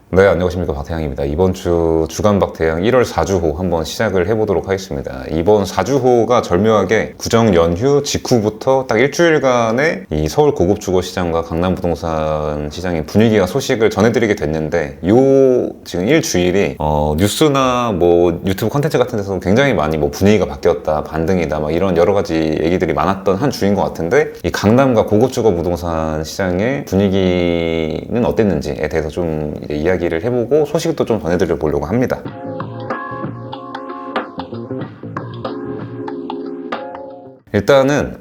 네, 안녕하십니까. 박태양입니다. 이번 주 주간 박태양 1월 4주호 한번 시작을 해보도록 하겠습니다. 이번 4주호가 절묘하게 구정 연휴 직후부터 딱 일주일간의 이 서울 고급 주거 시장과 강남 부동산 시장의 분위기와 소식을 전해드리게 됐는데, 요 지금 일주일이 뉴스나 뭐 유튜브 콘텐츠 같은 데서 굉장히 많이 뭐 분위기가 바뀌었다, 반등이다, 막 이런 여러 가지 얘기들이 많았던 한 주인 것 같은데, 이 강남과 고급 주거 부동산 시장의 분위기는 어땠는지에 대해서 좀 이제 이야기를 해보고 소식도 좀 전해드려 보려고 합니다. 일단은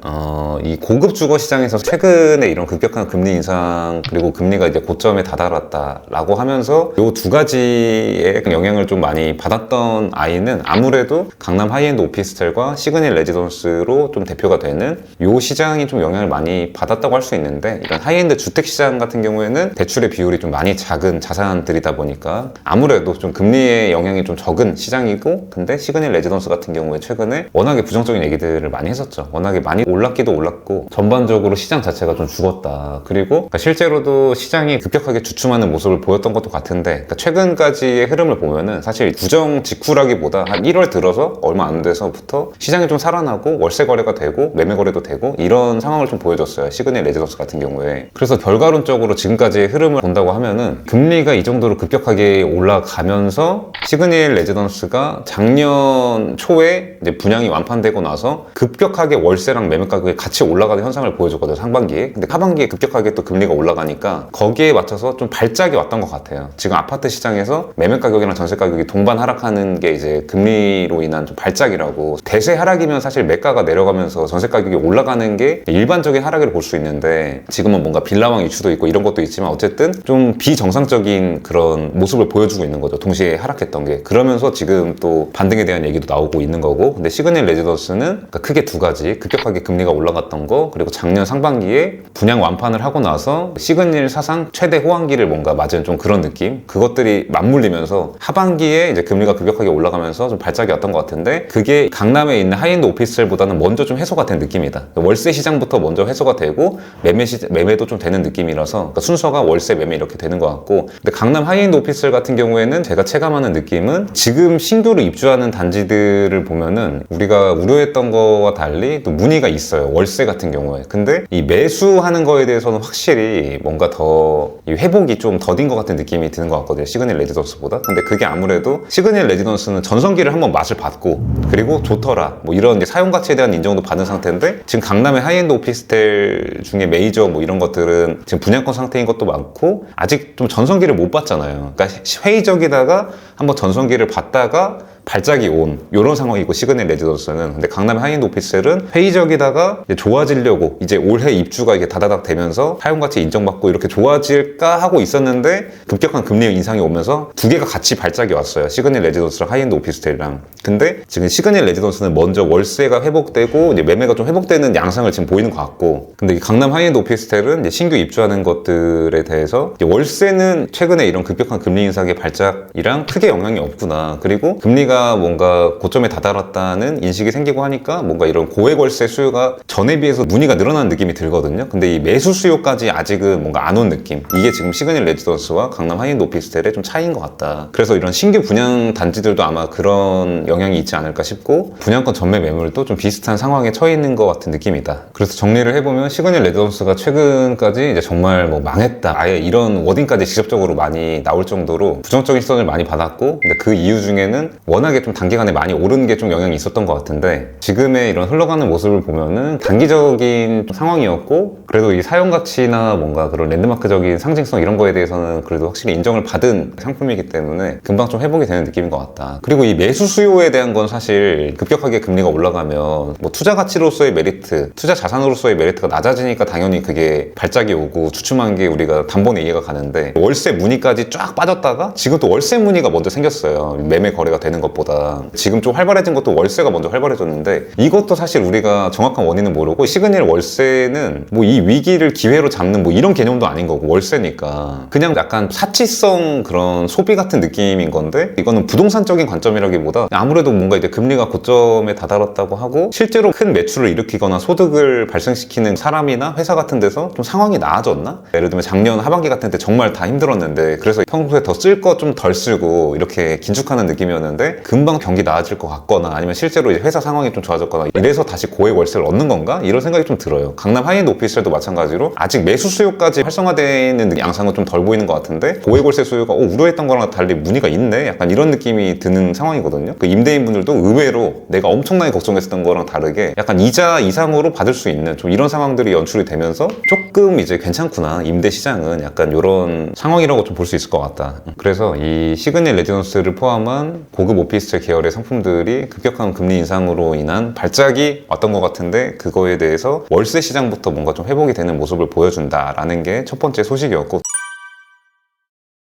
이 고급 주거 시장에서 최근에 이런 급격한 금리 인상, 그리고 금리가 이제 고점에 다다랐다라고 하면서 요 두 가지의 영향을 좀 많이 받았던 아이는 아무래도 강남 하이엔드 오피스텔과 시그닛 레지던스로 좀 대표가 되는 요 시장이 좀 영향을 많이 받았다고 할 수 있는데, 이런 하이엔드 주택 시장 같은 경우에는 대출의 비율이 좀 많이 작은 자산들이다 보니까 아무래도 좀 금리의 영향이 좀 적은 시장이고, 근데 시그닛 레지던스 같은 경우에 최근에 워낙에 부정적인 얘기들을 많이 했었죠. 워낙에 많이 올랐기도 올랐고 전반적으로 시장 자체가 좀 죽었다. 그리고 실제로도 시장이 급격하게 주춤하는 모습을 보였던 것도 같은데, 최근까지의 흐름을 보면은 사실 구정 직후라기보다 한 1월 들어서 얼마 안 돼서부터 시장이 좀 살아나고 월세 거래가 되고 매매 거래도 되고 이런 상황을 좀 보여줬어요. 시그닛 레지던스 같은 경우에. 그래서 결과론적으로 지금까지의 흐름을 본다고 하면은 금리가 이 정도로 급격하게 올라가면서 시그닛 레지던스가 작년 초에 이제 분양이 완판되고 나서 급격하게 월세랑 매매 가격이 같이 올라가는 현상을 보여줬거든요, 상반기에. 근데 하반기에 급격하게 또 금리가 올라가니까 거기에 맞춰서 좀 발작이 왔던 것 같아요. 지금 아파트 시장에서 매매 가격이랑 전세 가격이 동반 하락하는 게 이제 금리로 인한 좀 발작이라고. 대세 하락이면 사실 매가가 내려가면서 전세 가격이 올라가는 게 일반적인 하락을 볼 수 있는데, 지금은 뭔가 빌라왕 이슈도 있고 이런 것도 있지만 어쨌든 좀 비정상적인 그런 모습을 보여주고 있는 거죠, 동시에 하락했던 게. 그러면서 지금 또 반등에 대한 얘기도 나오고 있는 거고. 근데 시그닛 레지던스는 그러니까 크게 두 가지, 급격하게 금리가 올라갔던 거, 그리고 작년 상반기에 분양 완판을 하고 나서 시그닛 사상 최대 호황기를 뭔가 맞은 좀 그런 느낌, 그것들이 맞물리면서 하반기에 이제 금리가 급격하게 올라가면서 좀 발작이 왔던 것 같은데, 그게 강남에 있는 하이엔드 오피스텔보다는 먼저 좀 해소가 된 느낌이다. 월세 시장부터 먼저 해소가 되고 매매도 좀 되는 느낌이라서, 그러니까 순서가 월세 매매 이렇게 되는 것 같고. 근데 강남 하이엔드 오피스텔 같은 경우에는 제가 체감하는 느낌은 지금 신규로 입주하는 단지들을 보면은 우리가 우려했던 거와 달리 또 문의가 있어요, 월세 같은 경우에. 근데 이 매수하는 거에 대해서는 확실히 뭔가 더 회복이 좀 더딘 것 같은 느낌이 드는 것 같거든요, 시그닛 레지던스보다. 근데 그게 아무래도 시그닛 레지던스는 전성기를 한번 맛을 봤고, 그리고 좋더라, 뭐 이런 이제 사용 가치에 대한 인정도 받은 상태인데, 지금 강남의 하이엔드 오피스텔 중에 메이저 뭐 이런 것들은 지금 분양권 상태인 것도 많고 아직 좀 전성기를 못 봤잖아요. 그러니까 회의적이다가 한번 전성기를 봤다가 발작이 온 이런 상황이고, 시그닛 레지던스는. 근데 강남 하이엔드 오피스텔은 회의적이다가 이제 좋아지려고 이제 올해 입주가 이게 다다닥 되면서 사용가치 인정받고 이렇게 좋아질까 하고 있었는데, 급격한 금리 인상이 오면서 두 개가 같이 발작이 왔어요, 시그닛 레지던스랑 하이엔드 오피스텔이랑. 근데 지금 시그닛 레지던스는 먼저 월세가 회복되고 이제 매매가 좀 회복되는 양상을 지금 보이는 것 같고, 근데 강남 하이엔드 오피스텔은 이제 신규 입주하는 것들에 대해서 이제 월세는 최근에 이런 급격한 금리 인상의 발작이랑 크게 영향이 없구나, 그리고 금리가 뭔가 고점에 다다랐다는 인식이 생기고 하니까 뭔가 이런 고액 월세 수요가 전에 비해서 문의가 늘어나는 느낌이 들거든요. 근데 이 매수 수요까지 아직은 뭔가 안 온 느낌, 이게 지금 시그닛 레지던스와 강남 하이엔드 오피스텔의 좀 차이인 것 같다. 그래서 이런 신규 분양 단지들도 아마 그런 영향이 있지 않을까 싶고, 분양권 전매 매물도 좀 비슷한 상황에 처해 있는 것 같은 느낌이다. 그래서 정리를 해보면 시그닛 레지던스가 최근까지 이제 정말 뭐 망했다, 아예 이런 워딩까지 직접적으로 많이 나올 정도로 부정적인 시선을 많이 받았고, 근데 그 이유 중에는 워낙에 좀 단기간에 많이 오른 게 좀 영향이 있었던 것 같은데, 지금의 이런 흘러가는 모습을 보면은 단기적인 상황이었고, 그래도 이 사용가치나 뭔가 그런 랜드마크적인 상징성 이런 거에 대해서는 그래도 확실히 인정을 받은 상품이기 때문에 금방 좀 회복이 되는 느낌인 것 같다. 그리고 이 매수 수요에 대한 건 사실 급격하게 금리가 올라가면 뭐 투자 가치로서의 메리트, 투자 자산으로서의 메리트가 낮아지니까 당연히 그게 발작이 오고 주춤한 게 우리가 단번에 이해가 가는데, 월세 문의까지 쫙 빠졌다가 지금 또 월세 문의가 먼저 생겼어요, 매매 거래가 되는 것보다. 것보다 지금 좀 활발해진 것도 월세가 먼저 활발해졌는데 이것도 사실 우리가 정확한 원인은 모르고 시그널 월세는 뭐 이 위기를 기회로 잡는 뭐 이런 개념도 아닌 거고 월세니까 그냥 약간 사치성 그런 소비 같은 느낌인 건데 이거는 부동산적인 관점이라기보다 아무래도 뭔가 이제 금리가 고점에 다다랐다고 하고 실제로 큰 매출을 일으키거나 소득을 발생시키는 사람이나 회사 같은 데서 좀 상황이 나아졌나? 예를 들면 작년 하반기 같은 때 정말 다 힘들었는데 그래서 평소에 더 쓸 거 좀 덜 쓰고 이렇게 긴축하는 느낌이었는데 금방 경기 나아질 것 같거나 아니면 실제로 이제 회사 상황이 좀 좋아졌거나 이래서 다시 고액 월세를 얻는 건가? 이런 생각이 좀 들어요. 강남 하이엔드 오피스텔도 마찬가지로 아직 매수 수요까지 활성화되는 양상은 좀 덜 보이는 것 같은데 고액 월세 수요가 우려했던 거랑 달리 문의가 있네? 약간 이런 느낌이 드는 상황이거든요. 그 임대인분들도 의외로 내가 엄청나게 걱정했었던 거랑 다르게 약간 이자 이상으로 받을 수 있는 좀 이런 상황들이 연출이 되면서 조금 이제 괜찮구나 임대 시장은 약간 이런 상황이라고 좀 볼 수 있을 것 같다. 그래서 이 시그널 레지던스를 포함한 고급 오피스텔 계열의 상품들이 급격한 금리 인상으로 인한 발작이 왔던 것 같은데 그거에 대해서 월세 시장부터 뭔가 좀 회복이 되는 모습을 보여준다라는 게 첫 번째 소식이었고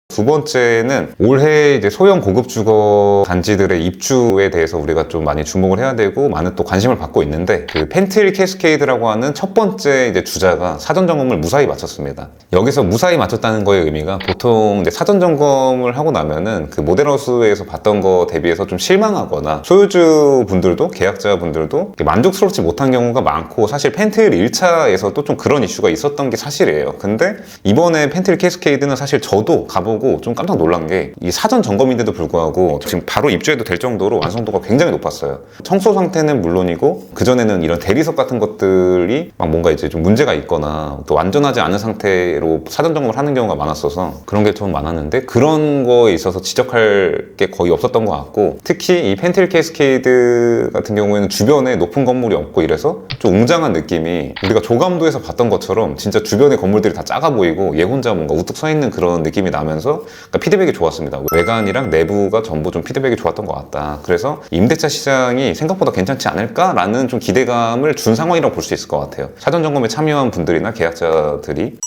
두 번째는 올해 이제 소형 고급 주거 단지들의 입주에 대해서 우리가 좀 많이 주목을 해야 되고 많은 또 관심을 받고 있는데 그 펜트힐 캐스케이드라고 하는 첫 번째 이제 주자가 사전 점검을 무사히 마쳤습니다. 여기서 무사히 마쳤다는 거의 의미가 보통 이제 사전 점검을 하고 나면은 그 모델하우스에서 봤던 거 대비해서 좀 실망하거나 소유주 분들도 계약자 분들도 만족스럽지 못한 경우가 많고 사실 펜트힐 1차에서도 좀 그런 이슈가 있었던 게 사실이에요. 근데 이번에 펜트힐 캐스케이드는 사실 저도 가보고 좀 깜짝 놀란 게 이 사전 점검인데도 불구하고 지금 바로 입주해도 될 정도로 완성도가 굉장히 높았어요. 청소 상태는 물론이고 그전에는 이런 대리석 같은 것들이 막 뭔가 이제 좀 문제가 있거나 또 완전하지 않은 상태로 사전 점검을 하는 경우가 많았어서 그런 게 좀 많았는데 그런 거에 있어서 지적할 게 거의 없었던 것 같고 특히 이 펜트힐 캐스케이드 같은 경우에는 주변에 높은 건물이 없고 이래서 좀 웅장한 느낌이 우리가 조감도에서 봤던 것처럼 진짜 주변의 건물들이 다 작아 보이고 얘 혼자 뭔가 우뚝 서 있는 그런 느낌이 나면서 그러니까 피드백이 좋았습니다. 외관이랑 내부가 전부 좀 피드백이 좋았던 것 같다. 그래서 임대차 시장이 생각보다 괜찮지 않을까라는 좀 기대감을 준 상황이라고 볼 수 있을 것 같아요. 사전 점검에 참여한 분들이나 계약자들이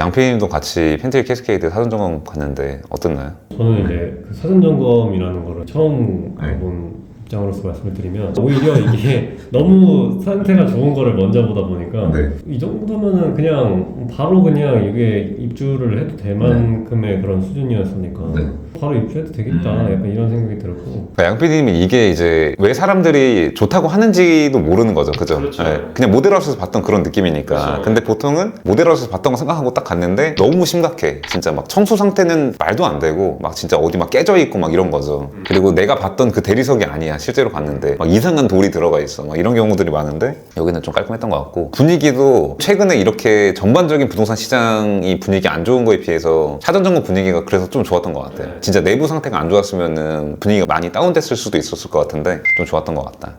양피님도 같이 펜트힐 캐스케이드 사전 점검 갔는데 어땠나요? 저는 이제 그 사전 점검이라는 거를 처음 가본 입장으로서 말씀을 드리면 오히려 이게 너무 상태가 좋은 거를 먼저 보다 보니까 이 정도면은 그냥 바로 그냥 이게 입주를 해도 될 만큼의 그런 수준이었으니까 바로 입주해도 되겠다 약간 이런 생각이 들었고 그러니까 양PD님이 이게 이제 왜 사람들이 좋다고 하는지도 모르는 거죠. 그죠? 그렇죠. 네. 그냥 모델하우스에서 봤던 그런 느낌이니까. 그렇죠. 근데 보통은 모델하우스에서 봤던 거 생각하고 딱 갔는데 너무 심각해. 진짜 막 청소 상태는 말도 안 되고 막 진짜 어디 막 깨져 있고 막 이런 거죠. 그리고 내가 봤던 그 대리석이 아니야. 실제로 봤는데 막 이상한 돌이 들어가 있어. 막 이런 경우들이 많은데 여기는 좀 깔끔했던 것 같고 분위기도 최근에 이렇게 전반적인 부동산 시장이 분위기 안 좋은 거에 비해서 사전 점검 분위기가 그래서 좀 좋았던 것 같아요. 진짜 내부 상태가 안 좋았으면은 분위기가 많이 다운됐을 수도 있었을 것 같은데 좀 좋았던 것 같다.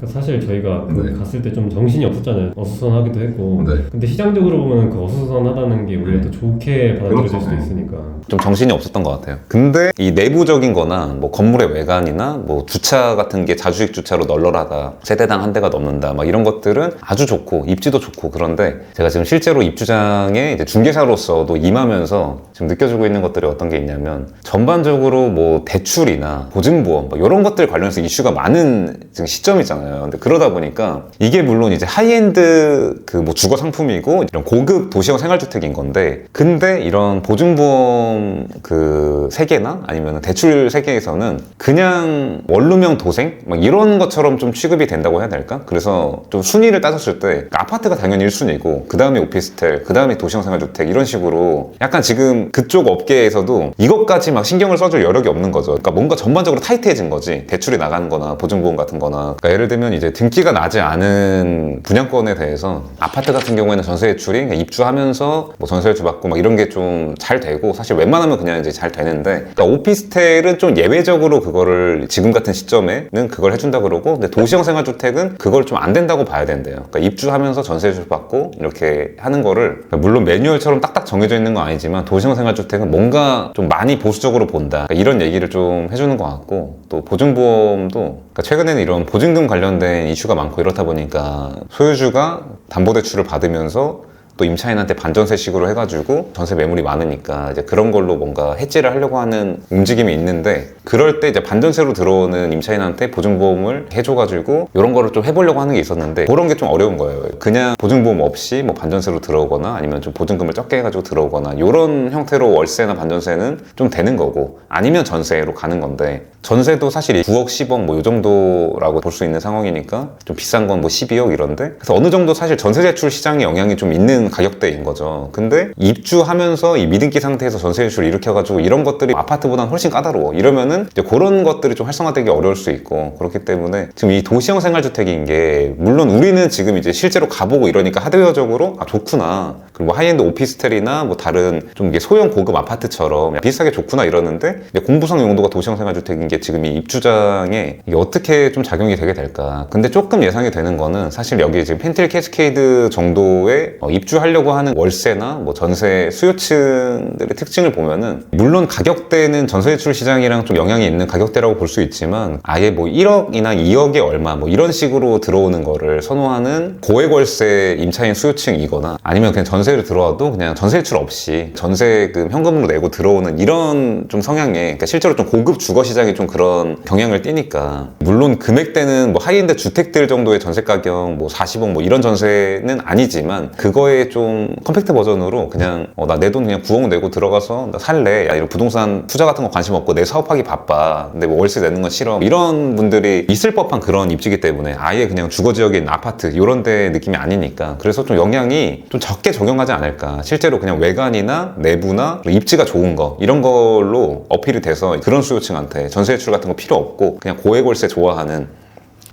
사실 저희가 갔을 때 좀 정신이 없었잖아요. 어수선하기도 했고 근데 시장적으로 보면 그 어수선하다는 게 오히려 더 좋게 받아들여질 수도 있으니까 좀 정신이 없었던 것 같아요. 근데 이 내부적인 거나 뭐 건물의 외관이나 뭐 주차 같은 게 자주식 주차로 널널하다, 세대당 한 대가 넘는다 막 이런 것들은 아주 좋고 입지도 좋고 그런데 제가 지금 실제로 입주장에 이제 중개사로서도 임하면서 지금 느껴지고 있는 것들이 어떤 게 있냐면 전반적으로 뭐 대출이나 보증보험 뭐 이런 것들 관련해서 이슈가 많은 지금 시점이잖아요. 근데 그러다 보니까 이게 물론 이제 하이엔드 그 뭐 주거 상품이고 이런 고급 도시형 생활주택인 건데 근데 이런 보증보험 그 세계나 아니면 대출 세계에서는 그냥 원룸형 도생 막 이런 것처럼 좀 취급이 된다고 해야 될까? 그래서 좀 순위를 따졌을 때 아파트가 당연히 1순위고 그 다음에 오피스텔, 그 다음에 도시형 생활주택 이런 식으로 약간 지금 그쪽 업계에서도 이것까지 막 신경을 써줄 여력이 없는 거죠. 그러니까 뭔가 전반적으로 타이트해진 거지. 대출이 나가는 거나 보증보험 같은 거나 그러니까 예를 들면 이제 등기가 나지 않은 분양권에 대해서 아파트 같은 경우에는 전세 대출이 입주하면서 뭐 전세 대출 받고 막 이런 게 좀 잘 되고 사실 웬만하면 그냥 이제 잘 되는데 그러니까 오피스텔은 좀 예외적으로 그거를 지금 같은 시점에는 그걸 해준다 그러고 근데 도시형 생활주택은 그걸 좀 안 된다고 봐야 된대요. 그러니까 입주하면서 전세 대출 받고 이렇게 하는 거를 그러니까 물론 매뉴얼처럼 딱딱 정해져 있는 건 아니지만 도시형 생활주택은 뭔가 좀 많이 보수적으로 본다 그러니까 이런 얘기를 좀 해주는 것 같고 또 보증보험도 그러니까 최근에는 이런 보증금 관련된 이슈가 많고 이렇다 보니까 소유주가 담보대출을 받으면서 또 임차인한테 반전세식으로 해가지고 전세 매물이 많으니까 이제 그런 걸로 뭔가 해지를 하려고 하는 움직임이 있는데, 그럴 때 이제 반전세로 들어오는 임차인한테 보증보험을 해줘가지고 이런 거를 좀 해보려고 하는 게 있었는데, 그런 게 좀 어려운 거예요. 그냥 보증보험 없이 뭐 반전세로 들어오거나 아니면 좀 보증금을 적게 해가지고 들어오거나 이런 형태로 월세나 반전세는 좀 되는 거고, 아니면 전세로 가는 건데, 전세도 사실 9억, 10억 뭐 이 정도라고 볼 수 있는 상황이니까 좀 비싼 건 뭐 12억 이런데, 그래서 어느 정도 사실 전세 대출 시장에 영향이 좀 있는 가격대인 거죠. 근데 입주하면서 이 미등기 상태에서 전세 대출을 일으켜가지고 이런 것들이 아파트보다는 훨씬 까다로워. 이러면은 이제 그런 것들이 좀 활성화되기 어려울 수 있고, 그렇기 때문에 지금 이 도시형 생활주택인 게, 물론 우리는 지금 이제 실제로 가보고 이러니까 하드웨어적으로 아 좋구나, 그리고 뭐 하이엔드 오피스텔이나 뭐 다른 좀 이게 소형 고급 아파트처럼 비슷하게 좋구나 이러는데, 이제 공부상 용도가 도시형 생활주택인 게 지금 이 입주장에 이게 어떻게 좀 작용이 되게 될까. 근데 조금 예상이 되는 거는, 사실 여기 지금 펜트리 캐스케이드 정도의 입주하려고 하는 월세나 뭐 전세 수요층들의 특징을 보면은, 물론 가격대는 전세 대출 시장이랑 좀 영향이 있는 가격대라고 볼 수 있지만, 아예 뭐 1억이나 2억에 얼마 뭐 이런 식으로 들어오는 거를 선호하는 고액 월세 임차인 수요층이거나, 아니면 그냥 전세를 들어와도 그냥 전세 대출 없이 전세금 현금으로 내고 들어오는 이런 좀 성향의, 그러니까 실제로 좀 고급 주거 시장이 좀 그런 경향을 띠니까, 물론 금액대는 뭐 하이엔드 주택들 정도의 전세 가격 뭐 40억 뭐 이런 전세는 아니지만, 그거에 좀 컴팩트 버전으로 그냥 나 내 돈 그냥 9억 내고 들어가서 나 살래, 야 이런 부동산 투자 같은 거 관심 없고 내 사업하기 바빠, 근데 뭐 월세 내는 건 싫어, 이런 분들이 있을 법한 그런 입지기 때문에 아예 그냥 주거 지역에 있는 아파트 이런 데 느낌이 아니니까, 그래서 좀 영향이 좀 적게 적용하지 않을까. 실제로 그냥 외관이나 내부나 입지가 좋은 거 이런 걸로 어필이 돼서 그런 수요층한테 전세 대출 같은 거 필요 없고 그냥 고액 월세 좋아하는,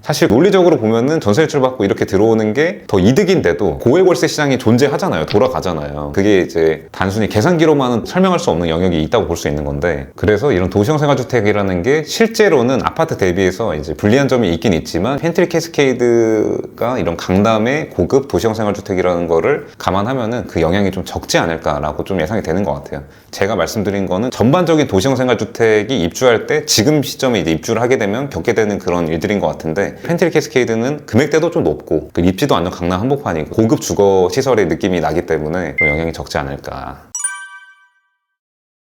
사실 논리적으로 보면은 전세 대출 받고 이렇게 들어오는 게 더 이득인데도 고액 월세 시장이 존재하잖아요. 돌아가잖아요. 그게 이제 단순히 계산기로만은 설명할 수 없는 영역이 있다고 볼 수 있는 건데, 그래서 이런 도시형 생활주택이라는 게 실제로는 아파트 대비해서 이제 불리한 점이 있긴 있지만, 펜트리 캐스케이드가 이런 강남의 고급 도시형 생활주택이라는 거를 감안하면은 그 영향이 좀 적지 않을까라고 좀 예상이 되는 것 같아요. 제가 말씀드린 거는 전반적인 도시형 생활주택이 입주할 때 지금 시점에 이제 입주를 하게 되면 겪게 되는 그런 일들인 것 같은데, 펜트리 캐스케이드는 금액대도 좀 높고 그 입지도 완전 강남 한복판이고 고급 주거 시설의 느낌이 나기 때문에 좀 영향이 적지 않을까.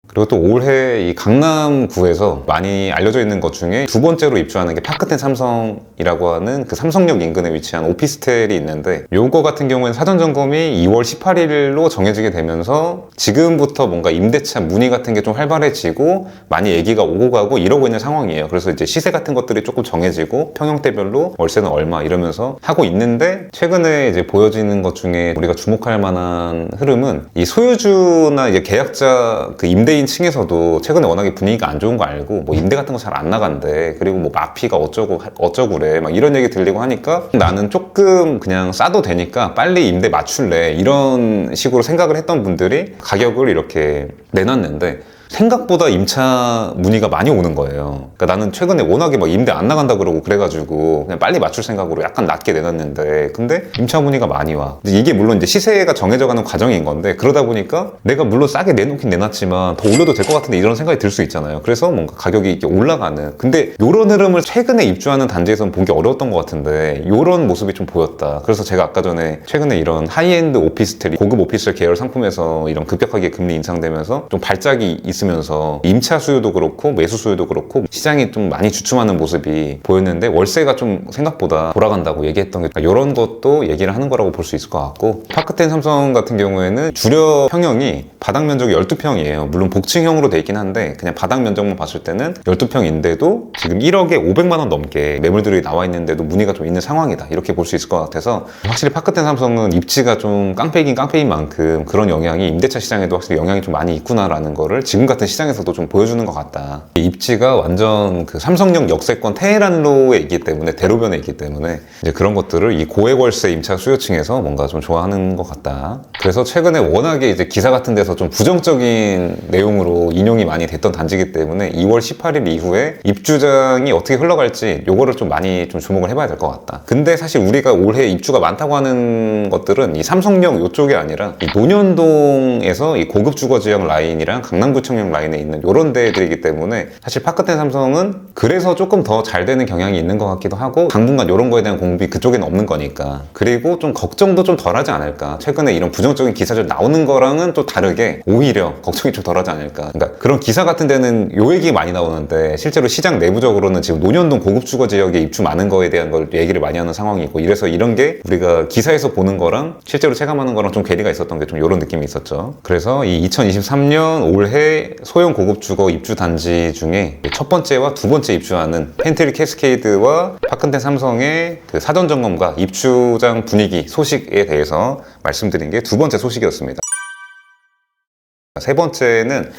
그리고 또 올해 이 강남구에서 많이 알려져 있는 것 중에 두 번째로 입주하는 게 파크텐 삼성이라고 하는 그 삼성역 인근에 위치한 오피스텔이 있는데, 요거 같은 경우에는 사전 점검이 2월 18일로 정해지게 되면서 지금부터 뭔가 임대차 문의 같은 게 좀 활발해지고 많이 얘기가 오고 가고 이러고 있는 상황이에요. 그래서 이제 시세 같은 것들이 조금 정해지고 평형대별로 월세는 얼마 이러면서 하고 있는데, 최근에 이제 보여지는 것 중에 우리가 주목할 만한 흐름은 이 소유주나 이제 계약자 그 임대인 층에서도 최근에 워낙에 분위기가 안 좋은 거 알고 뭐 임대 같은 거 잘 안 나간대, 그리고 뭐 마피가 어쩌구래 막 이런 얘기 들리고 하니까, 나는 조금 그냥 싸도 되니까 빨리 임대 맞출래 이런 식으로 생각을 했던 분들이 가격을 이렇게 내놨는데, 생각보다 임차 문의가 많이 오는 거예요. 그러니까 나는 최근에 워낙에 막 임대 안 나간다 그러고 그래가지고 그냥 빨리 맞출 생각으로 약간 낮게 내놨는데, 근데 임차 문의가 많이 와. 이게 물론 이제 시세가 정해져가는 과정인 건데, 그러다 보니까 내가 물론 싸게 내놓긴 내놨지만 더 올려도 될 것 같은데 이런 생각이 들 수 있잖아요. 그래서 뭔가 가격이 이렇게 올라가는, 근데 이런 흐름을 최근에 입주하는 단지에서는 보기 어려웠던 것 같은데 이런 모습이 좀 보였다. 그래서 제가 아까 전에 최근에 이런 하이엔드 오피스텔, 고급 오피스텔 계열 상품에서 이런 급격하게 금리 인상되면서 좀 발작이 있으면서 임차 수요도 그렇고 매수 수요도 그렇고 시장이 좀 많이 주춤하는 모습이 보였는데, 월세가 좀 생각보다 돌아간다고 얘기했던 게 이런 것도 얘기를 하는 거라고 볼 수 있을 것 같고, 파크텐 삼성 같은 경우에는 주력 평형이 바닥 면적이 12평이에요. 물론 복층형으로 돼 있긴 한데 그냥 바닥 면적만 봤을 때는 12평인데도 지금 1억에 500만 원 넘게 매물들이 나와 있는데도 문의가 좀 있는 상황이다, 이렇게 볼 수 있을 것 같아서, 확실히 파크텐 삼성은 입지가 좀 깡패이긴 깡패인 만큼 그런 영향이 임대차 시장에도 확실히 영향이 좀 많이 있구나라는 거를 지금 같은 시장에서도 좀 보여주는 것 같다. 입지가 완전 그 삼성역 역세권 테헤란로에 있기 때문에, 대로변에 있기 때문에 이제 그런 것들을 이 고액 월세 임차 수요층에서 뭔가 좀 좋아하는 것 같다. 그래서 최근에 워낙에 이제 기사 같은 데서 관련돼서 좀 부정적인 내용으로 인용이 많이 됐던 단지이기 때문에 2월 18일 이후에 입주장이 어떻게 흘러갈지 요거를 좀 많이 좀 주목을 해봐야 될 것 같다. 근데 사실 우리가 올해 입주가 많다고 하는 것들은 이 삼성역 요쪽이 아니라 이 논현동에서 이 고급 주거 지역 라인이랑 강남구청역 라인에 있는 요런 데들이기 때문에 사실 파크텐 삼성은 그래서 조금 더 잘 되는 경향이 있는 것 같기도 하고 당분간 요런 거에 대한 공급이 그쪽에는 없는 거니까. 그리고 좀 걱정도 좀 덜하지 않을까. 최근에 이런 부정적인 기사들 나오는 거랑은 또 다르게 오히려 걱정이 좀 덜하지 않을까. 그러니까 그런 기사 같은 데는 요 얘기 많이 나오는데 실제로 시장 내부적으로는 지금 논현동 고급 주거 지역에 입주 많은 거에 대한 걸 얘기를 많이 하는 상황이고, 이래서 이런 게 우리가 기사에서 보는 거랑 실제로 체감하는 거랑 좀 괴리가 있었던 게 좀 이런 느낌이 있었죠. 그래서 이 2023년 올해 소형 고급 주거 입주 단지 중에 첫 번째와 두 번째 입주하는 펜트리 캐스케이드와 파크텐 삼성의 그 사전 점검과 입주장 분위기 소식에 대해서 말씀드린 게 두 번째 소식이었습니다. 세 번째는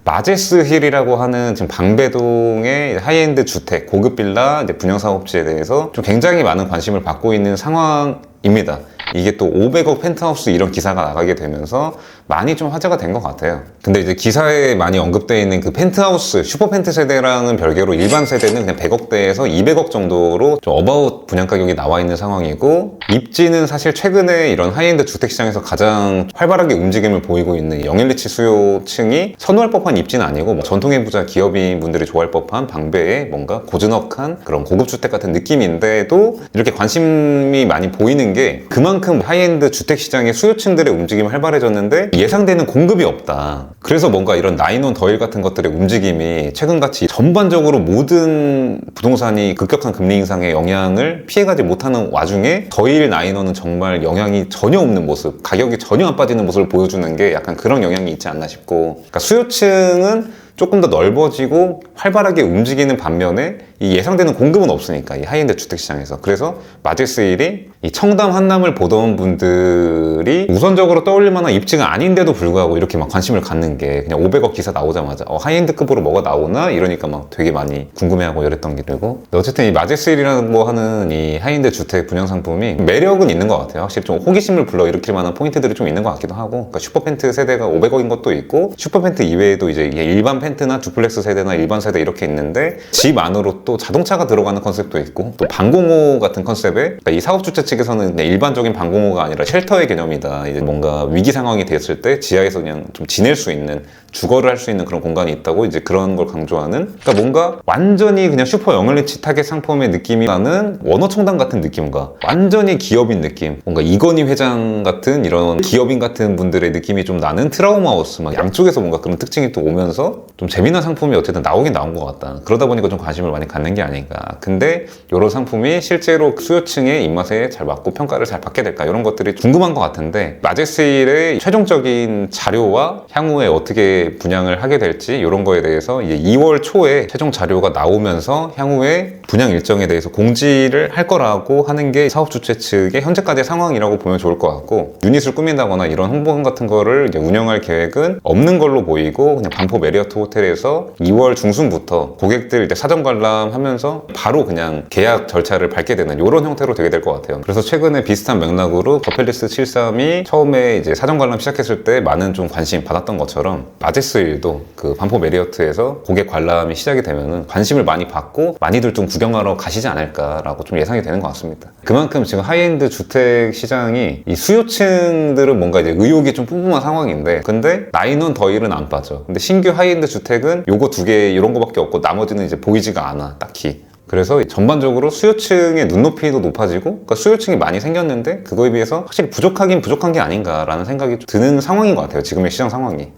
마제스 힐이라고 하는 지금 방배동의 하이엔드 주택, 고급 빌라 분양 사업지에 대해서 좀 굉장히 많은 관심을 받고 있는 상황입니다. 이게 또 500억 펜트하우스 이런 기사가 나가게 되면서 많이 좀 화제가 된 것 같아요. 근데 이제 기사에 많이 언급되어 있는 그 펜트하우스, 슈퍼펜트 세대랑은 별개로 일반 세대는 그냥 100억대에서 200억 정도로 좀 어바웃 분양 가격이 나와 있는 상황이고, 입지는 사실 최근에 이런 하이엔드 주택 시장에서 가장 활발하게 움직임을 보이고 있는 영일리치 수요층이 선호할 법한 입지는 아니고 뭐 전통의 부자 기업인 분들이 좋아할 법한 방배의 뭔가 고즈넉한 그런 고급 주택 같은 느낌인데도 이렇게 관심이 많이 보이는 게 그만큼 하이엔드 주택 시장의 수요층들의 움직임이 활발해졌는데 예상되는 공급이 없다. 그래서 뭔가 이런 나인원 더일 같은 것들의 움직임이 최근같이 전반적으로 모든 부동산이 급격한 금리 인상의 영향을 피해가지 못하는 와중에 더일 나인원은 정말 영향이 전혀 없는 모습, 가격이 전혀 안 빠지는 모습을 보여주는 게 약간 그런 영향이 있지 않나 싶고, 그러니까 수요층은 조금 더 넓어지고 활발하게 움직이는 반면에 이 예상되는 공급은 없으니까 이 하이엔드 주택시장에서. 그래서 마제스 힐이 이 청담 한남을 보던 분들이 우선적으로 떠올릴 만한 입지가 아닌데도 불구하고 이렇게 막 관심을 갖는 게, 그냥 500억 기사 나오자마자 하이엔드급으로 뭐가 나오나 이러니까 막 되게 많이 궁금해하고 이랬던 게 되고, 어쨌든 이 마제스 힐이라고 하는 이 하이엔드 주택 분양 상품이 매력은 있는 것 같아요. 확실히 좀 호기심을 불러일으킬 만한 포인트들이 좀 있는 것 같기도 하고, 그러니까 슈퍼펜트 세대가 500억인 것도 있고, 슈퍼펜트 이외에도 이제 일반 펜트나 두플렉스 세대나 일반 세대 이렇게 있는데 집 안으로 또 자동차가 들어가는 컨셉도 있고, 또 방공호 같은 컨셉에, 그러니까 이 사업주체 측에서는 그냥 일반적인 방공호가 아니라 쉘터의 개념이다. 이제 뭔가 위기 상황이 됐을 때 지하에서 그냥 좀 지낼 수 있는, 주거를 할 수 있는 그런 공간이 있다고 이제 그런 걸 강조하는, 그러니까 뭔가 완전히 그냥 슈퍼 영일리치 타겟 상품의 느낌이 나는 원어청담 같은 느낌과 완전히 기업인 느낌, 뭔가 이건희 회장 같은 이런 기업인 같은 분들의 느낌이 좀 나는 트라우마하우스, 막 양쪽에서 뭔가 그런 특징이 또 오면서 좀 재미난 상품이 어쨌든 나오긴 나온 것 같다. 그러다 보니까 좀 관심을 많이 갖는 게 아닌가. 근데 이런 상품이 실제로 수요층의 입맛에 잘 맞고 평가를 잘 받게 될까, 이런 것들이 궁금한 것 같은데, 마제스 힐의 최종적인 자료와 향후에 어떻게 분양을 하게 될지 이런 거에 대해서 이제 2월 초에 최종 자료가 나오면서 향후에 분양 일정에 대해서 공지를 할 거라고 하는 게 사업 주체 측의 현재까지의 상황이라고 보면 좋을 것 같고, 유닛을 꾸민다거나 이런 홍보관 같은 거를 이제 운영할 계획은 없는 걸로 보이고, 그냥 반포 메리어트 호텔에서 2월 중순부터 고객들 이제 사전 관람하면서 바로 그냥 계약 절차를 밟게 되는 이런 형태로 되게 될 것 같아요. 그래서 최근에 비슷한 맥락으로 더 팰리스 73이 처음에 이제 사전 관람 시작했을 때 많은 좀 관심 받았던 것처럼, 마제스 힐도 그 반포 메리어트에서 고객 관람이 시작이 되면은 관심을 많이 받고 많이들 좀 구경하러 가시지 않을까라고 좀 예상이 되는 것 같습니다. 그만큼 지금 하이엔드 주택 시장이 이 수요층들은 뭔가 이제 의욕이 좀 뿜뿜한 상황인데, 근데 나인원 더일은 안 빠져. 근데 신규 하이엔드 주택은 요거 두 개 이런 거밖에 없고 나머지는 이제 보이지가 않아, 딱히. 그래서 전반적으로 수요층의 눈높이도 높아지고, 그러니까 수요층이 많이 생겼는데 그거에 비해서 확실히 부족하긴 부족한 게 아닌가라는 생각이 좀 드는 상황인 것 같아요, 지금의 시장 상황이.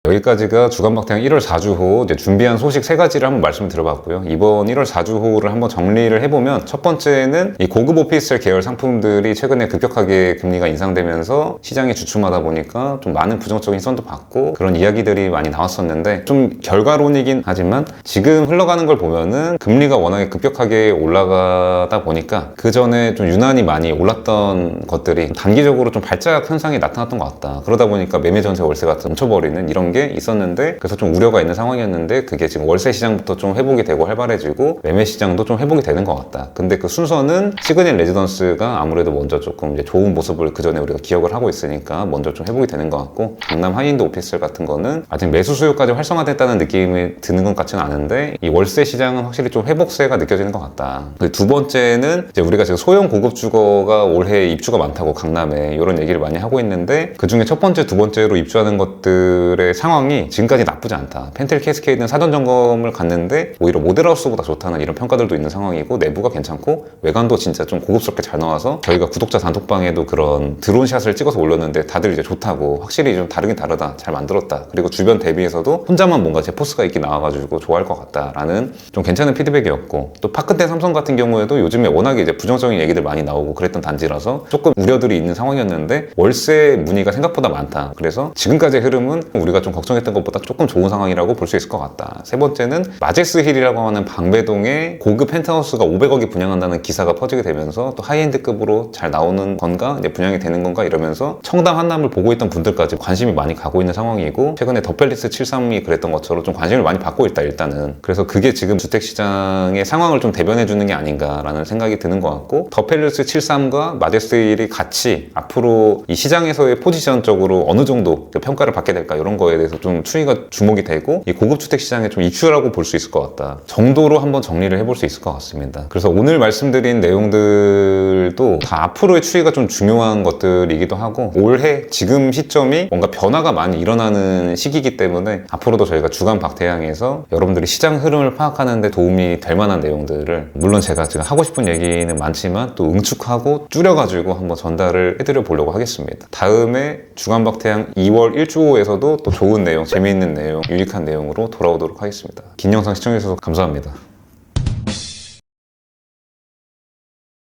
여기까지가 주간박태양 1월 4주호 이제 준비한 소식 3가지를 한번 말씀을 드려봤고요. 이번 1월 4주호를 한번 정리를 해보면, 첫 번째는 이 고급 오피스텔 계열 상품들이 최근에 급격하게 금리가 인상되면서 시장이 주춤하다 보니까 좀 많은 부정적인 시선도 받고 그런 이야기들이 많이 나왔었는데, 좀 결과론이긴 하지만 지금 흘러가는 걸 보면은 금리가 워낙에 급격하게 올라가다 보니까 그 전에 좀 유난히 많이 올랐던 것들이 단기적으로 좀 발작 현상이 나타났던 것 같다. 그러다 보니까 매매 전세 월세가 멈춰버리는 이런 게 게 있었는데 그래서 좀 우려가 있는 상황이었는데 그게 지금 월세 시장부터 좀 회복이 되고 활발해지고 매매 시장도 좀 회복이 되는 것 같다. 근데 그 순서는 시그널 레지던스가 아무래도 먼저 조금 이제 좋은 모습을 그 전에 우리가 기억을 하고 있으니까 먼저 좀 회복이 되는 것 같고 강남 하이엔드 오피스 같은 거는 아직 매수 수요까지 활성화됐다는 느낌이 드는 것 같지는 않은데 이 월세 시장은 확실히 좀 회복세가 느껴지는 것 같다. 두 번째는 이제 우리가 지금 소형 고급 주거가 올해 입주가 많다고 강남에 이런 얘기를 많이 하고 있는데 그 중에 첫 번째, 두 번째로 입주하는 것들의 상황이 지금까지 나쁘지 않다. 펜틀 캐스케이드는 사전 점검을 갔는데 오히려 모델하우스보다 좋다는 이런 평가들도 있는 상황이고 내부가 괜찮고 외관도 진짜 좀 고급스럽게 잘 나와서 저희가 구독자 단톡방에도 그런 드론샷을 찍어서 올렸는데 다들 이제 좋다고 확실히 좀 다르긴 다르다. 잘 만들었다. 그리고 주변 대비해서도 혼자만 뭔가 제 포스가 있게 나와가지고 좋아할 것 같다라는 좀 괜찮은 피드백이었고 또 파크텐 삼성 같은 경우에도 요즘에 워낙에 이제 부정적인 얘기들 많이 나오고 그랬던 단지라서 조금 우려들이 있는 상황이었는데 월세 문의가 생각보다 많다. 그래서 지금까지의 흐름은 우리가 좀 걱정했던 것보다 조금 좋은 상황이라고 볼 수 있을 것 같다. 세 번째는 마제스 힐이라고 하는 방배동에 고급 펜트하우스가 500억이 분양한다는 기사가 퍼지게 되면서 또 하이엔드급으로 잘 나오는 건가 이제 분양이 되는 건가 이러면서 청담 한남을 보고 있던 분들까지 관심이 많이 가고 있는 상황이고 최근에 더팰리스 73이 그랬던 것처럼 좀 관심을 많이 받고 있다 일단은. 그래서 그게 지금 주택시장의 상황을 좀 대변해 주는 게 아닌가라는 생각이 드는 것 같고 더팰리스 73과 마제스 힐이 같이 앞으로 이 시장에서의 포지션적으로 어느 정도 평가를 받게 될까 이런 거에 대해서 좀 추이가 주목이 되고 이 고급 주택 시장에 좀 이슈라고 볼 수 있을 것 같다 정도로 한번 정리를 해볼 수 있을 것 같습니다. 그래서 오늘 말씀드린 내용들도 다 앞으로의 추이가 좀 중요한 것들이기도 하고 올해 지금 시점이 뭔가 변화가 많이 일어나는 시기이기 때문에 앞으로도 저희가 주간 박태양에서 여러분들이 시장 흐름을 파악하는 데 도움이 될 만한 내용들을 물론 제가 지금 하고 싶은 얘기는 많지만 또 응축하고 줄여가지고 한번 전달을 해드려 보려고 하겠습니다. 다음에 주간 박태양 2월 1주호에서도 또 좋은 내용, 재미있는 내용, 유익한 내용으로 돌아오도록 하겠습니다. 긴 영상 시청해주셔서 감사합니다.